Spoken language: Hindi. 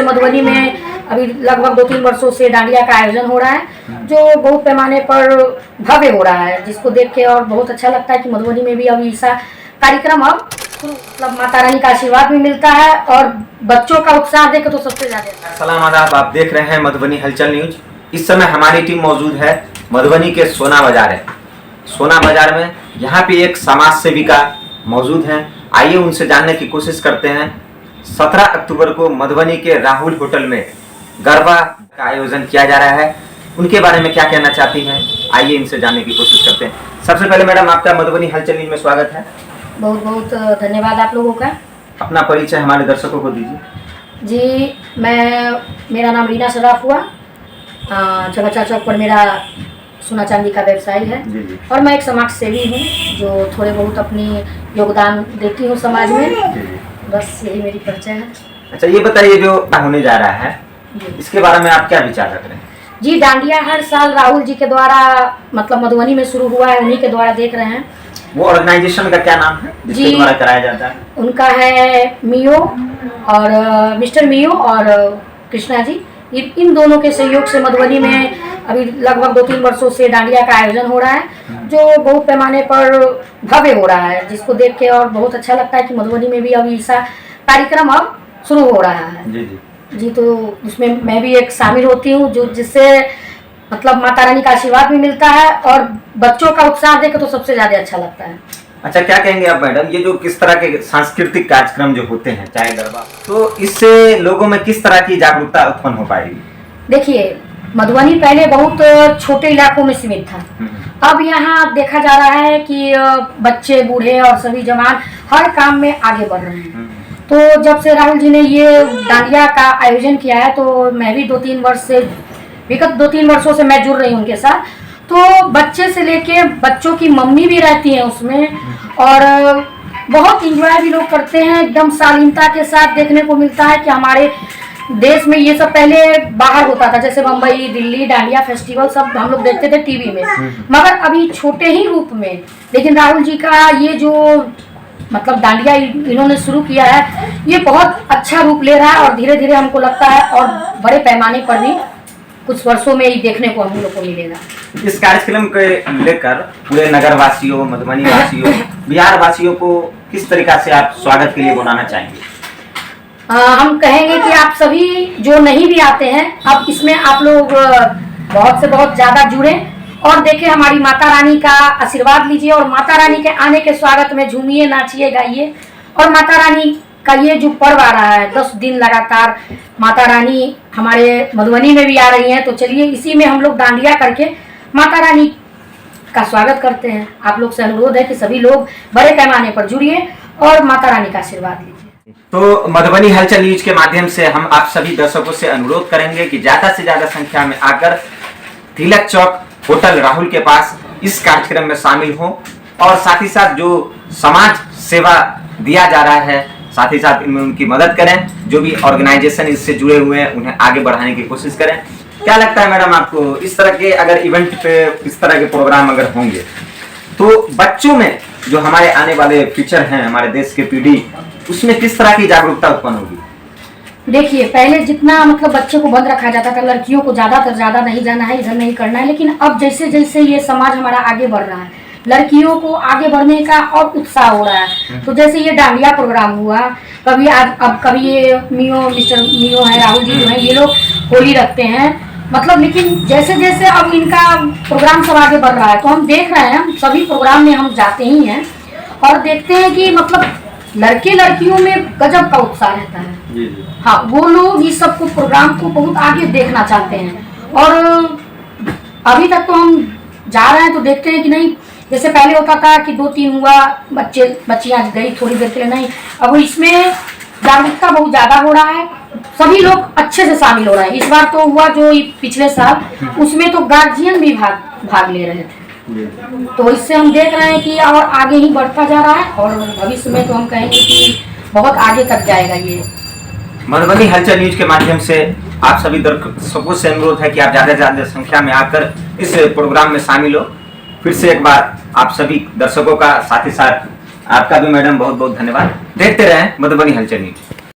मधुबनी में अभी लगभग 2-3 वर्षों से डांडिया का आयोजन हो रहा है, जो बहुत पैमाने पर भव्य हो रहा है, जिसको देख के और बहुत अच्छा लगता है कि मधुबनी में भी अभी ऐसा कार्यक्रम अब मतलब माता रानी का आशीर्वाद भी मिलता है और बच्चों का उत्साह देख तो सबसे ज्यादा। सलाम आदाब, आप देख रहे हैं मधुबनी हलचल न्यूज। इस समय हमारी टीम मौजूद है मधुबनी के सोना बाजार है। सोना बाजार में यहाँ पे एक समाज सेविका मौजूद हैं। आइए उनसे जानने की कोशिश करते हैं। 17 अक्टूबर को मधुबनी के राहुल होटल में गरबा का आयोजन किया जा रहा है। उनके बारे में क्या कहना चाहती हैं, आइए इनसे जानने की कोशिश करते हैं। सबसे पहले मैडम, आपका मधुबनी हलचल न्यूज में स्वागत है। बहुत बहुत धन्यवाद आप लोगों का। अपना परिचय हमारे दर्शकों को दीजिए। जी, मेरा नाम रीना सराफ हुआ। चौचा चौक पर मेरा सोना चांदी का व्यवसाय है जी। और मैं एक समाज सेवी हूँ जो थोड़े बहुत अपनी योगदान देती हूँ समाज में। बस यही मेरी परिचय है। अच्छा, ये बताइए जो होने जा रहा है इसके बारे में आप क्या विचार रख रहे हैं? जी, डांडिया हर साल राहुल जी के द्वारा मतलब मधुबनी में शुरू हुआ है, उन्हीं के द्वारा देख रहे हैं। वो ऑर्गेनाइजेशन का क्या नाम है जिसके द्वारा कराया जाता है? उनका है मियो और मिस्टर मियो और कृष्णा जी। इन दोनों के सहयोग से मधुबनी में अभी लगभग 2-3 वर्षों से डांडिया का आयोजन हो रहा है, जो बहुत पैमाने पर भव्य हो रहा है, जिसको देख के और बहुत अच्छा लगता है कि मधुबनी में भी अभी ऐसा कार्यक्रम अब शुरू हो रहा है। जी, तो उसमें मैं भी एक शामिल होती हूँ, जो जिससे मतलब माता रानी का आशीर्वाद भी मिलता है और बच्चों का उत्साह देख तो सबसे ज्यादा अच्छा लगता है। अच्छा, क्या कहेंगे आप मैडम, ये जो किस तरह के सांस्कृतिक कार्यक्रम जो होते हैं चाहे गरबा, तो इससे लोगों में किस तरह की जागरूकता उत्पन्न हो पाएगी? देखिए, मधुबनी पहले बहुत छोटे इलाकों में सीमित था। अब यहाँ देखा जा रहा है कि बच्चे बूढ़े और सभी जवान हर काम में आगे बढ़ रहे हैं। तो जब से राहुल जी ने ये डांडिया का आयोजन किया है, तो मैं भी विगत 2-3 वर्षों से मैं जुड़ रही हूँ उनके साथ। तो बच्चे से लेके बच्चों की मम्मी भी रहती हैं उसमें और बहुत इंजॉय भी लोग करते हैं। एकदम शालीनता के साथ देखने को मिलता है कि हमारे देश में ये सब पहले बाहर होता था, जैसे मुंबई, दिल्ली, डांडिया फेस्टिवल सब हम लोग देखते थे टीवी में, मगर अभी छोटे ही रूप में। लेकिन राहुल जी का ये जो मतलब डांडिया इन्होंने शुरू किया है, ये बहुत अच्छा रूप ले रहा है और धीरे धीरे हमको लगता है और बड़े पैमाने पर भी कुछ वर्षों में ही देखने को हम लोग को मिलेगा। इस कार्यक्रम के लेकर पूरे नगर वासियों, मधुबनी वासियों, बिहार वासियों को किस तरीका से आप स्वागत के लिए बुलाना चाहेंगे? हम कहेंगे कि आप सभी जो नहीं भी आते हैं, अब इसमें आप लोग बहुत से बहुत ज्यादा जुड़े और देखें, हमारी माता रानी का आशीर्वाद लीजिए और माता रानी के आने के स्वागत में झूमिए, नाचिए, गाइए। और माता रानी का ये जो पर्व आ रहा है 10 दिन लगातार, माता रानी हमारे मधुबनी में भी आ रही हैं, तो चलिए इसी में हम लोग डांडिया करके माता रानी का स्वागत करते हैं। आप लोग से अनुरोध है कि सभी लोग बड़े पैमाने पर जुड़िए और माता रानी का आशीर्वाद लीजिए। तो मधुबनी हलचल न्यूज के माध्यम से हम आप सभी दर्शकों से अनुरोध करेंगे कि ज्यादा से ज्यादा संख्या में आकर तिलक चौक होटल राहुल के पास इस कार्यक्रम में शामिल हों और साथ ही साथ जो समाज सेवा दिया जा रहा है, साथ ही साथ इनमें उनकी मदद करें। जो भी ऑर्गेनाइजेशन इससे जुड़े हुए हैं उन्हें आगे बढ़ाने की कोशिश करें। क्या लगता है मैडम आपको, इस तरह के अगर इवेंट पे इस तरह के प्रोग्राम अगर होंगे तो बच्चों में जो हमारे आने वाले फ्यूचर हैं, हमारे देश के पीढ़ी, उसमें किस तरह की जागरूकता उत्पन्न होगी? देखिए, पहले जितना मतलब बच्चों को बंद रखा जाता था, लड़कियों को ज्यादा नहीं जाना है, इधर नहीं करना है, लेकिन अब जैसे जैसे ये समाज हमारा आगे बढ़ रहा है, लड़कियों को आगे बढ़ने का और उत्साह हो रहा है। तो जैसे ये डांडिया प्रोग्राम हुआ, कभी ये मिस्टर मियो है, राहुल जी जो है, ये लोग होली रखते हैं मतलब। लेकिन जैसे जैसे अब इनका प्रोग्राम सब आगे बढ़ रहा है, तो हम देख रहे हैं, हम सभी प्रोग्राम में हम जाते ही हैं और देखते हैं कि मतलब लड़के लड़कियों में गजब का उत्साह रहता है। हाँ, वो लोग इस सब को प्रोग्राम को बहुत आगे देखना चाहते हैं और अभी तक तो हम जा रहे हैं तो देखते हैं कि नहीं, जैसे पहले होता था कि 2-3 हुआ, बच्चियां गई थोड़ी देर के लिए, नहीं, अब इसमें जागरूकता बहुत ज्यादा हो रहा है, सभी लोग अच्छे से शामिल हो रहे हैं। इस बार तो हुआ जो पिछले साल, उसमें तो गार्जियन भी भाग ले रहे थे। तो इससे हम देख रहे हैं कि और आगे ही बढ़ता जा रहा है और भविष्य में तो हम कहेंगे कि बहुत आगे तक जाएगा ये। मधुबनी हलचल न्यूज के माध्यम से आप सभी दर्शकों से अनुरोध है कि आप ज्यादा से ज्यादा संख्या में आकर इस प्रोग्राम में शामिल हो। फिर से एक बार आप सभी दर्शकों का, साथ ही साथ आपका भी मैडम बहुत बहुत धन्यवाद। देखते रहें मधुबनी हलचल न्यूज।